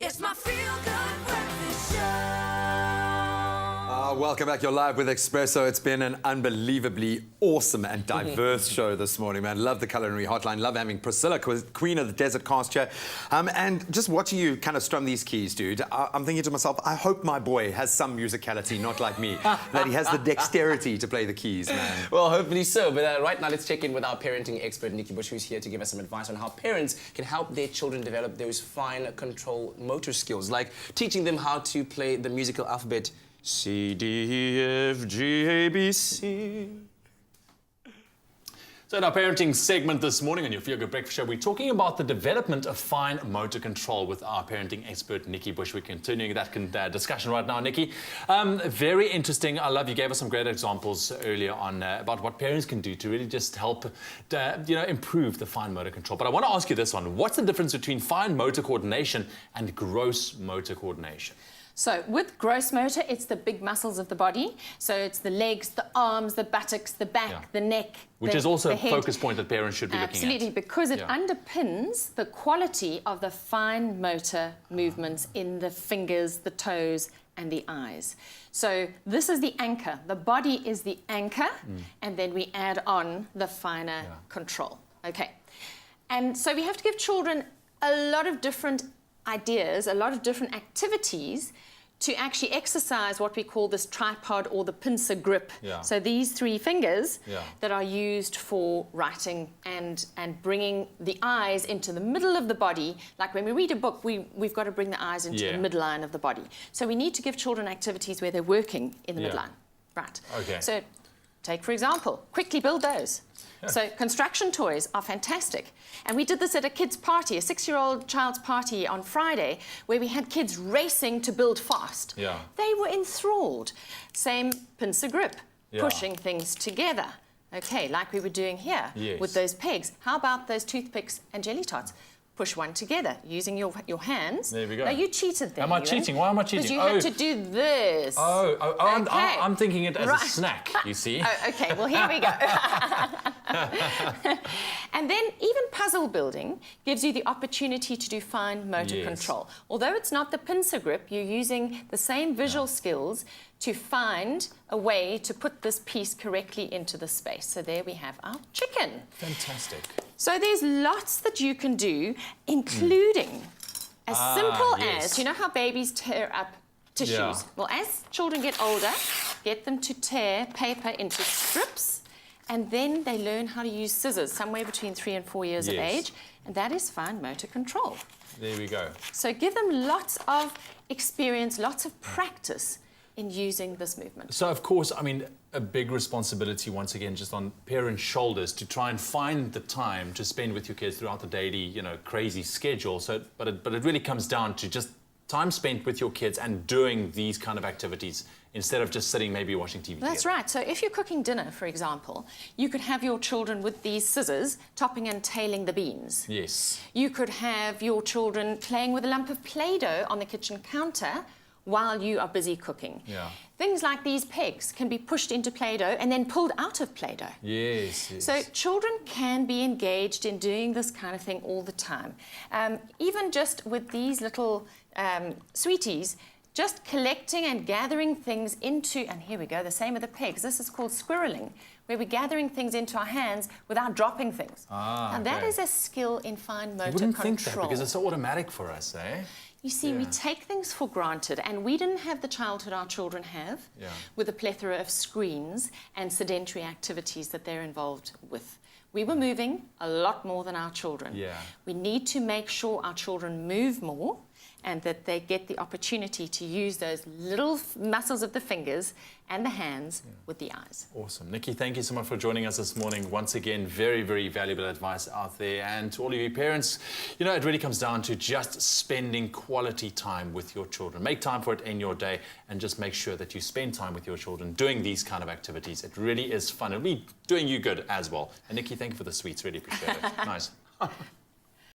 It's my feel-good breakfast show. Welcome back. You're live with Expresso. It's been an unbelievably awesome and diverse show this morning, man. Love the culinary hotline. Love having Priscilla, queen of the desert cast here. And just watching you kind of strum these keys, dude, I'm thinking to myself, I hope my boy has some musicality, not like me, that he has the dexterity to play the keys, man. Well, hopefully so. But right now, let's check in with our parenting expert, Nikki Bush, who's here to give us some advice on how parents can help their children develop those fine control motor skills, like teaching them how to play the musical alphabet C, D, E, F, G, A, B, C. So in our parenting segment this morning on your Feel Good Breakfast Show, we're talking about the development of fine motor control with our parenting expert, Nikki Bush. We're continuing that discussion right now, Nikki. Very interesting. I love you gave us some great examples earlier on about what parents can do to really just help, improve the fine motor control. But I want to ask you this one. What's the difference between fine motor coordination and gross motor coordination? So with gross motor, it's the big muscles of the body. So it's the legs, the arms, the buttocks, the back, the neck, which is also the a head. focus point that parents should be looking at. Absolutely, because it underpins the quality of the fine motor movements in the fingers, the toes, and the eyes. So this is the anchor. The body is the anchor, and then we add on the finer control. Okay. And so we have to give children a lot of different ideas, a lot of different activities to actually exercise what we call this tripod or the pincer grip. So these three fingers that are used for writing and bringing the eyes into the middle of the body. Like when we read a book, we've got to bring the eyes into the midline of the body. So we need to give children activities where they're working in the midline. Right. Okay. So take, for example, quickly build those. So construction toys are fantastic. And we did this at a kid's party, a 6-year-old child's party on Friday, where we had kids racing to build fast. They were enthralled. Same pincer grip, pushing things together. Okay, like we were doing here with those pegs. How about those toothpicks and jelly tots? Push one together using your hands. There we go. Now, you cheated there. Am I cheating? Why am I cheating? Because you had to do this. I'm thinking it as a snack, you see. Okay, well, here we go. And then even puzzle building gives you the opportunity to do fine motor control. Although it's not the pincer grip, you're using the same visual skills to find a way to put this piece correctly into the space. So there we have our chicken. Fantastic. So there's lots that you can do, including as simple as, you know how babies tear up tissues? Well, as children get older, get them to tear paper into strips, and then they learn how to use scissors, somewhere between 3 and 4 years of age, and that is fine motor control. There we go. So give them lots of experience, lots of practice in using this movement. So, of course, I mean, a big responsibility, once again, just on parents' shoulders to try and find the time to spend with your kids throughout the daily, crazy schedule. But it really comes down to just time spent with your kids and doing these kind of activities instead of just sitting maybe watching TV. That's right. So if you're cooking dinner, for example, you could have your children with these scissors topping and tailing the beans. Yes. You could have your children playing with a lump of Play-Doh on the kitchen counter while you are busy cooking. Things like these pegs can be pushed into Play-Doh and then pulled out of Play-Doh. Yes. So children can be engaged in doing this kind of thing all the time. Even just with these little sweeties, just collecting and gathering things into, and here we go, the same with the pegs. This is called squirreling, where we're gathering things into our hands without dropping things. And that is a skill in fine motor control. You wouldn't think that because it's so automatic for us, eh? You see, we take things for granted, and we didn't have the childhood our children have with a plethora of screens and sedentary activities that they're involved with. We were moving a lot more than our children. We need to make sure our children move more and that they get the opportunity to use those little muscles of the fingers and the hands with the eyes. Awesome. Nikki, thank you so much for joining us this morning. Once again, very, very valuable advice out there. And to all of you parents, it really comes down to just spending quality time with your children. Make time for it in your day and just make sure that you spend time with your children doing these kind of activities. It really is fun. It'll be doing you good as well. And Nikki, thank you for the sweets. Really appreciate it. Nice.